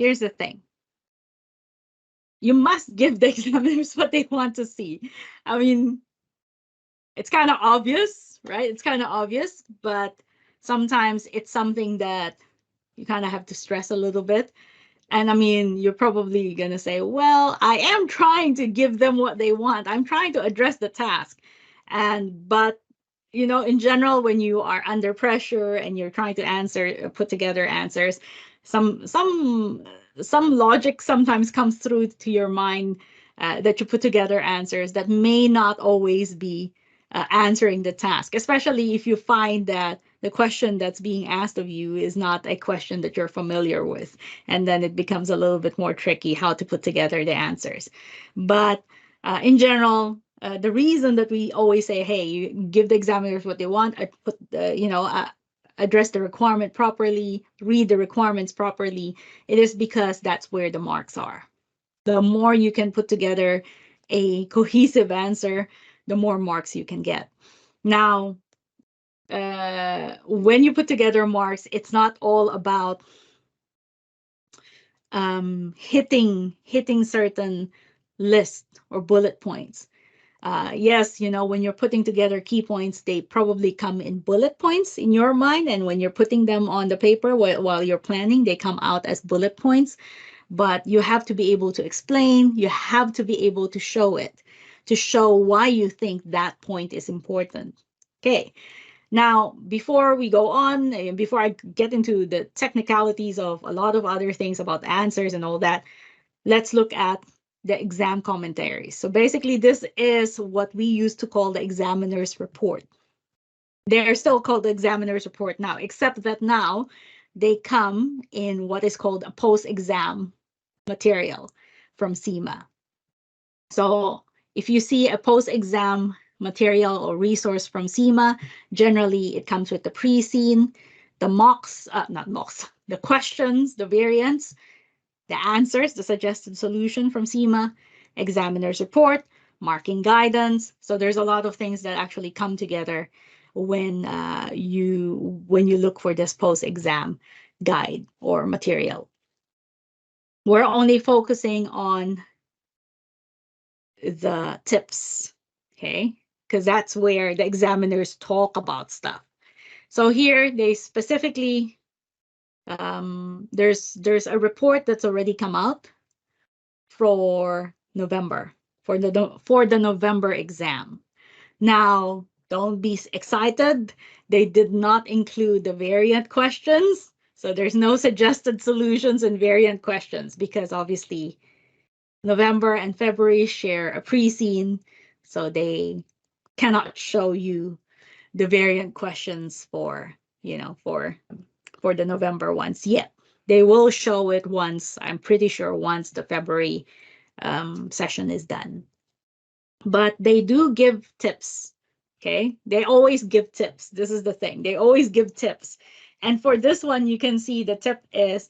here's the thing. You must give the examiners what they want to see. I mean, it's kind of obvious, right? It's kind of obvious, but sometimes it's something that you kind of have to stress a little bit. And I mean, you're probably going to say, well, I am trying to give them what they want. I'm trying to address the task. But you know, in general, when you are under pressure and you're trying to put together answers, some logic sometimes comes through to your mind, that you put together answers that may not always be answering the task, especially if you find that the question that's being asked of you is not a question that you're familiar with. And then it becomes a little bit more tricky how to put together the answers. But in general, the reason that we always say, hey, you give the examiners what they want, address the requirement properly, read the requirements properly, it is because that's where the marks are. The more you can put together a cohesive answer, the more marks you can get. Now, when you put together marks, it's not all about hitting certain lists or bullet points. Yes, you know, when you're putting together key points, they probably come in bullet points in your mind. And when you're putting them on the paper while you're planning, they come out as bullet points. But you have to be able to explain, you have to be able to show it, to show why you think that point is important. Okay. Now, before we go on, before I get into the technicalities of a lot of other things about answers and all that, let's look at the exam commentaries. So basically, this is what we used to call the examiner's report. They're still called the examiner's report now, except that now they come in what is called a post-exam material from CIMA. So if you see a post-exam material or resource from CIMA, generally it comes with the pre-scene, the mocks, not mocks, the questions, the variants, the answers, the suggested solution from CIMA, examiner's report, marking guidance. So there's a lot of things that actually come together when you look for this post-exam guide or material. We're only focusing on the tips, okay? Because that's where the examiners talk about stuff. So here they specifically, there's a report that's already come out for November, for the November exam. Now, don't be excited. They did not include the variant questions. So there's no suggested solutions and variant questions because obviously November and February share a pre-scene, so they cannot show you the variant questions for the November ones yet. They will show it once, I'm pretty sure, once the February session is done. But they do give tips, okay? They always give tips. This is the thing. They always give tips. And for this one, you can see the tip is,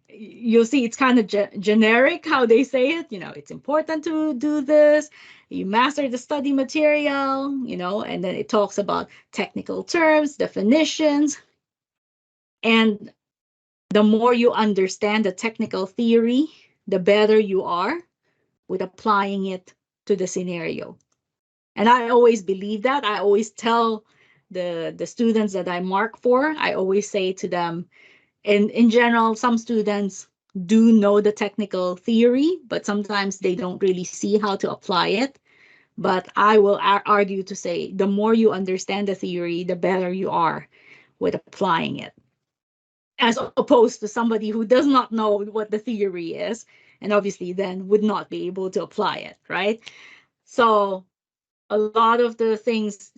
you'll see it's kind of generic how they say it. You know, it's important to do this. You master the study material, you know, and then it talks about technical terms, definitions. And the more you understand the technical theory, the better you are with applying it to the scenario. And I always believe that. I always tell the students that I mark for, I always say to them, in general, some students do know the technical theory, but sometimes they don't really see how to apply it. But I will argue to say, the more you understand the theory, the better you are with applying it, as opposed to somebody who does not know what the theory is, and obviously then would not be able to apply it, right? So a lot of the things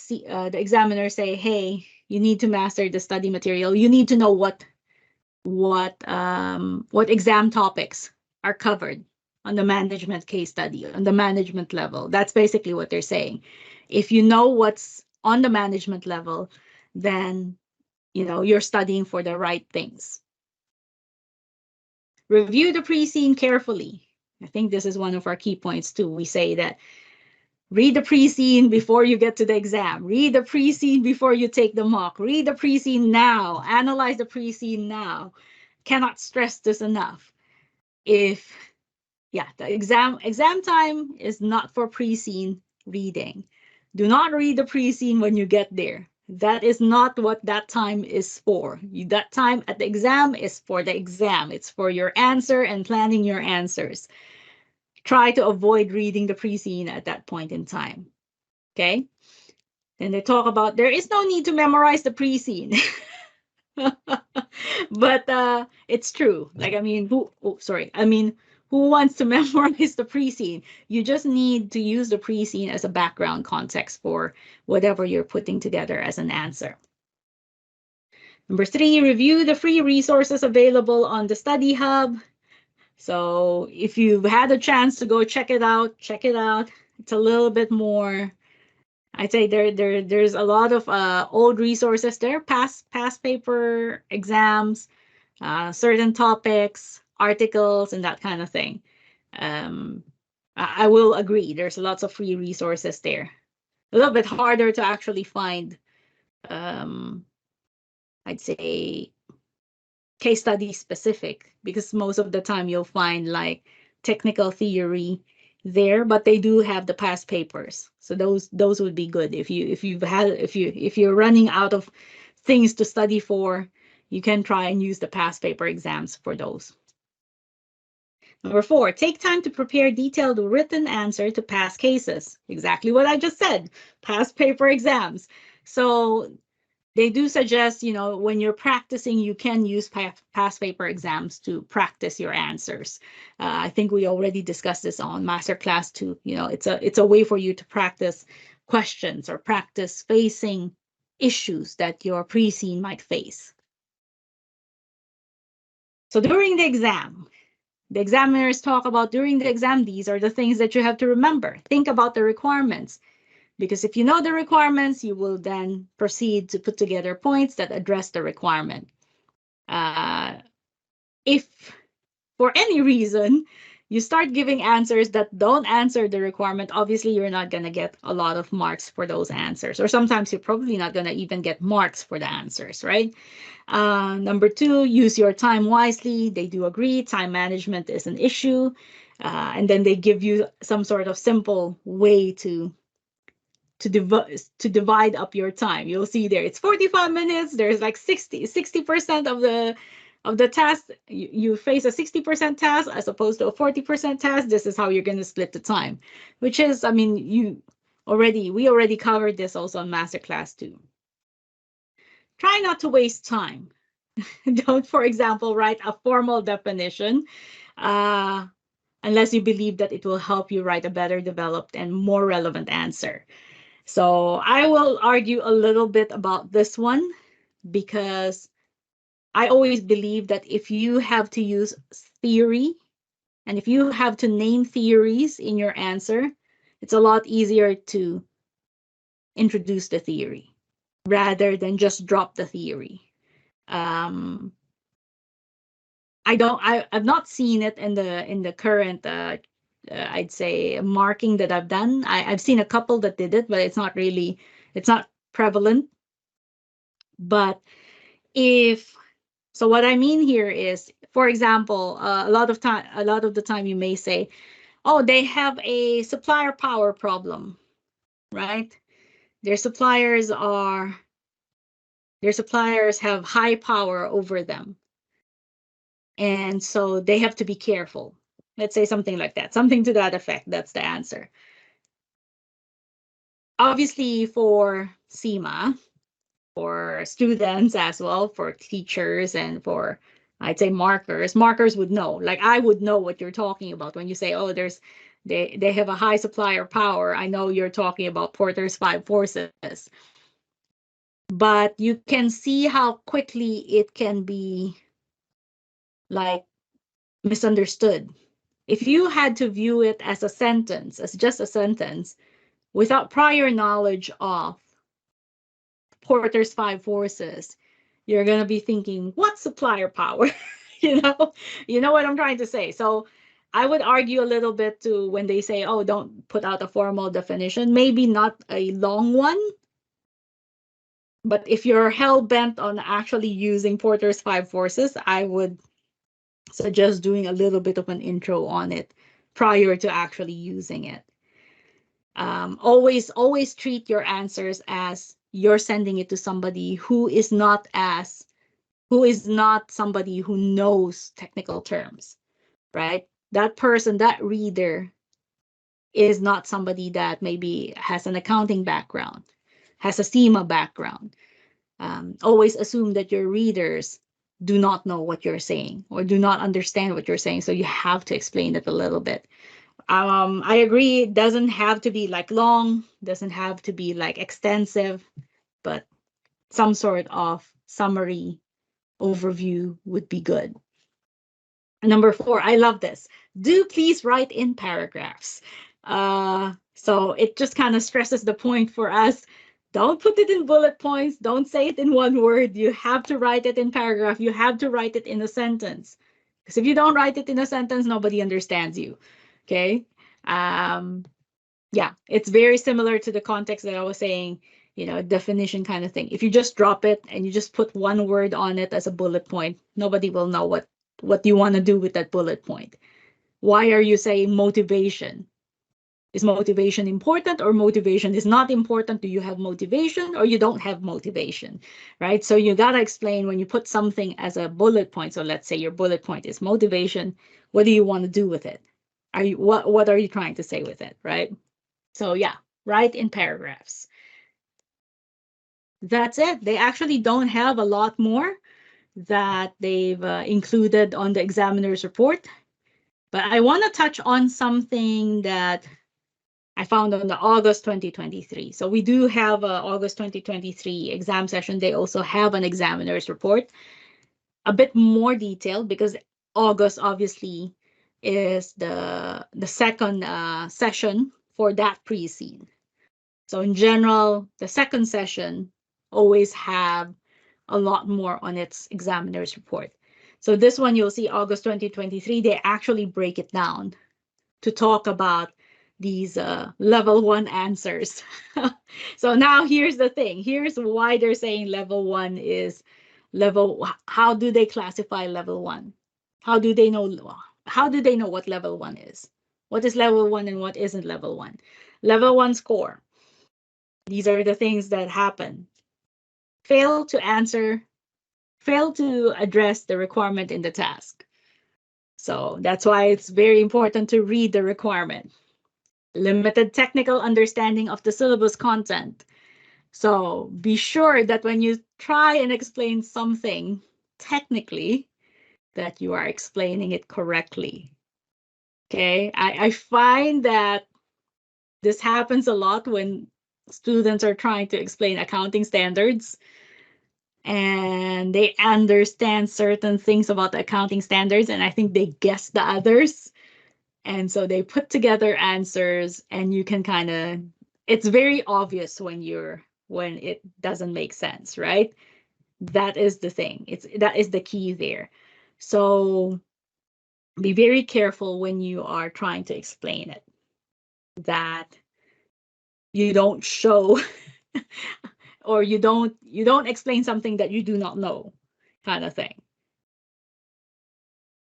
the examiners say, hey, you need to master the study material. You need to know what exam topics are covered on the management case study, on the management level. That's basically what they're saying. If you know what's on the management level, then you know you're studying for the right things. Review the pre-scene carefully. I think this is one of our key points too. We say that read the pre-scene before you get to the exam. Read the pre-scene before you take the mock. Read the pre-scene now. Analyze the pre-scene now. cannot stress this enough. If, yeah, the exam time is not for pre-scene reading. Do not read the pre-scene when you get there. That is not what that time is for. That time at the exam is for the exam. It's for your answer and planning your answers. Try to avoid reading the pre-scene at that point in time. Okay? Then they talk about there is no need to memorize the pre-scene. But it's true. Like, I mean, who wants to memorize the pre-scene? You just need to use the pre-scene as a background context for whatever you're putting together as an answer. Number 3, review the free resources available on the Study Hub. So if you've had a chance to go check it out, check it out. It's a little bit more, I'd say there's a lot of old resources there, past paper exams, certain topics, articles, and that kind of thing. I will agree, there's lots of free resources there. A little bit harder to actually find, I'd say, case study specific, because most of the time you'll find like technical theory there, but they do have the past papers, so those would be good. If you're running out of things to study for, you can try and use the past paper exams for those. Number 4, take time to prepare detailed written answer to past cases. Exactly what I just said, past paper exams. So they do suggest, when you're practicing, you can use past paper exams to practice your answers. I think we already discussed this on masterclass too. It's a way for you to practice questions or practice facing issues that your pre-scene might face. So during the exam, the examiners talk about during the exam, these are the things that you have to remember. Think about the requirements. Because if you know the requirements, you will then proceed to put together points that address the requirement. If for any reason you start giving answers that don't answer the requirement, obviously you're not going to get a lot of marks for those answers. Or sometimes you're probably not going to even get marks for the answers, right? Number 2, use your time wisely. They do agree time management is an issue. And then they give you some sort of simple way to divide up your time. You'll see there it's 45 minutes. There's like 60% of the task. You face a 60% task as opposed to a 40% task. This is how you're going to split the time, which is, I mean, we already covered this also on masterclass too. Try not to waste time. Don't, for example, write a formal definition unless you believe that it will help you write a better developed and more relevant answer. So I will argue a little bit about this one, because I always believe that if you have to use theory and if you have to name theories in your answer, it's a lot easier to introduce the theory rather than just drop the theory. I've not seen it in the current I'd say marking that I've done. I've seen a couple that did it, but it's not prevalent. But so what I mean here is, for example, a lot of the time you may say, oh, they have a supplier power problem, right? Their suppliers have high power over them, and so they have to be careful. Let's say something like that, something to that effect. That's the answer. Obviously, for CIMA, for students as well, for teachers, and for, I'd say, markers would know. Like, I would know what you're talking about when you say, oh, they have a high supplier power. I know you're talking about Porter's 5 forces. But you can see how quickly it can be like misunderstood. If you had to view it as a sentence, as just a sentence, without prior knowledge of Porter's 5 forces, you're going to be thinking, what supplier power? you know what I'm trying to say. So I would argue a little bit to when they say, oh, don't put out a formal definition, maybe not a long one. But if you're hell bent on actually using Porter's 5 forces, I would So just doing a little bit of an intro on it prior to actually using it. Always treat your answers as you're sending it to somebody who is not somebody who knows technical terms, right? That person, that reader, is not somebody that maybe has an accounting background, has a CIMA background. Always assume that your readers do not know what you're saying or do not understand what you're saying. So you have to explain it a little bit. I agree. It doesn't have to be like long, doesn't have to be like extensive, but some sort of summary overview would be good. Number 4, I love this. Do please write in paragraphs. So it just kind of stresses the point for us. Don't put it in bullet points. Don't say it in one word. You have to write it in paragraph. You have to write it in a sentence. Because if you don't write it in a sentence, nobody understands you. Okay. Yeah, it's very similar to the context that I was saying, definition kind of thing. If you just drop it and you just put one word on it as a bullet point, nobody will know what you want to do with that bullet point. Why are you saying motivation? Is motivation important or motivation is not important? Do you have motivation or you don't have motivation, right? So you got to explain when you put something as a bullet point. So let's say your bullet point is motivation. What do you want to do with it? What are you trying to say with it, right? So yeah, write in paragraphs. That's it. They actually don't have a lot more that they've included on the examiner's report. But I want to touch on something that I found on the August 2023. So we do have a August 2023 exam session. They also have an examiner's report, a bit more detailed because August obviously is the second session for that pre-scene. So in general, the second session always have a lot more on its examiner's report. So this one, you'll see August 2023, they actually break it down to talk about these level 1 answers. So now here's the thing. Here's why they're saying level 1 is how do they classify level 1? How do they know what level 1 is? What is level 1 and what isn't level 1? Level 1 score. These are the things that happen. Fail to address the requirement in the task. So that's why it's very important to read the requirement. Limited technical understanding of the syllabus content. So be sure that when you try and explain something technically, that you are explaining it correctly. Okay, I find that this happens a lot when students are trying to explain accounting standards and they understand certain things about the accounting standards, and I think they guess the others. And so they put together answers, and you can it's very obvious when it doesn't make sense, right? That is the thing. That is the key there. So be very careful when you are trying to explain it, that you don't show or you don't explain something that you do not know, kind of thing.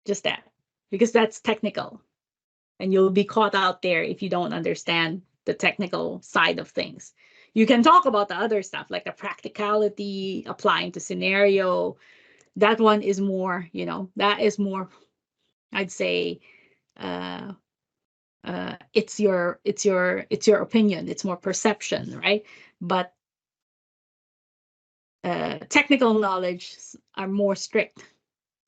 Just that, because that's technical, and you'll be caught out there if you don't understand the technical side of things. You can talk about the other stuff like the practicality, applying to scenario. That one is more, that is more, I'd say, it's your opinion. It's more perception, right? But technical knowledge are more strict.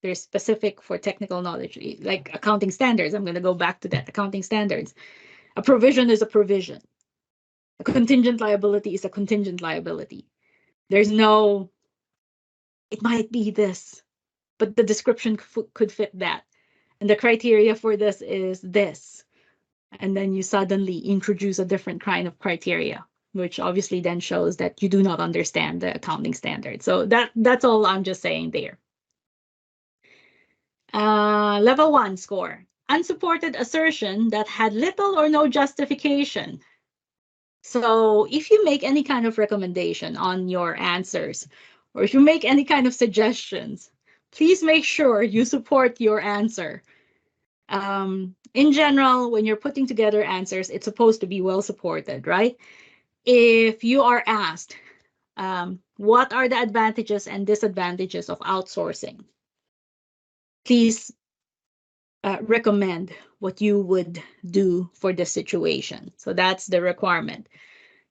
They're specific for technical knowledge, like accounting standards. I'm going to go back to that. Accounting standards. A provision is a provision. A contingent liability is a contingent liability. There's no, it might be this, but the description could fit that. And the criteria for this is this. And then you suddenly introduce a different kind of criteria, which obviously then shows that you do not understand the accounting standard. So that's all I'm just saying there. Level 1 score. Unsupported assertion that had little or no justification. So if you make any kind of recommendation on your answers, or if you make any kind of suggestions, please make sure you support your answer. In general, when you're putting together answers, it's supposed to be well supported, right? If you are asked, what are the advantages and disadvantages of outsourcing? Please recommend what you would do for this situation. So that's the requirement.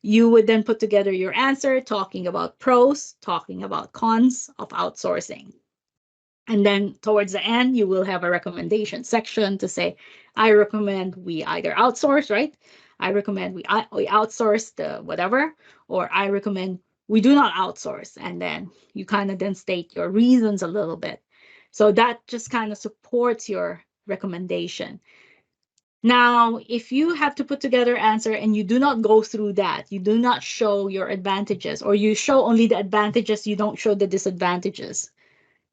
You would then put together your answer, talking about pros, talking about cons of outsourcing. And then towards the end, you will have a recommendation section to say, I recommend we either outsource, right? I recommend we outsource the whatever, or I recommend we do not outsource. And then you kind of then state your reasons a little bit. So that just kind of supports your recommendation. Now, if you have to put together answer and you do not go through that, you do not show your advantages, or you show only the advantages, you don't show the disadvantages,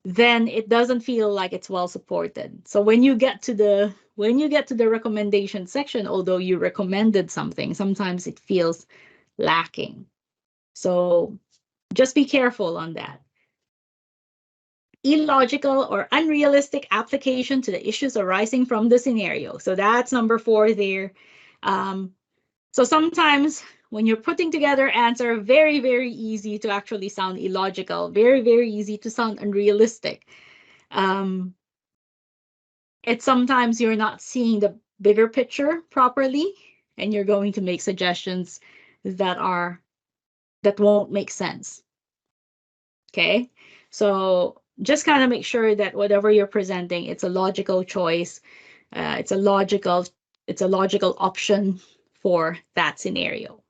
then it doesn't feel like it's well supported. So when you get to the recommendation section, although you recommended something, sometimes it feels lacking. So just be careful on that. Illogical or unrealistic application to the issues arising from the scenario. So that's number 4 there. So sometimes when you're putting together answer, very, very easy to actually sound illogical, very, very easy to sound unrealistic. It's sometimes you're not seeing the bigger picture properly, and you're going to make suggestions that won't make sense. Okay, so just kind of make sure that whatever you're presenting, it's a logical choice. It's a logical option for that scenario.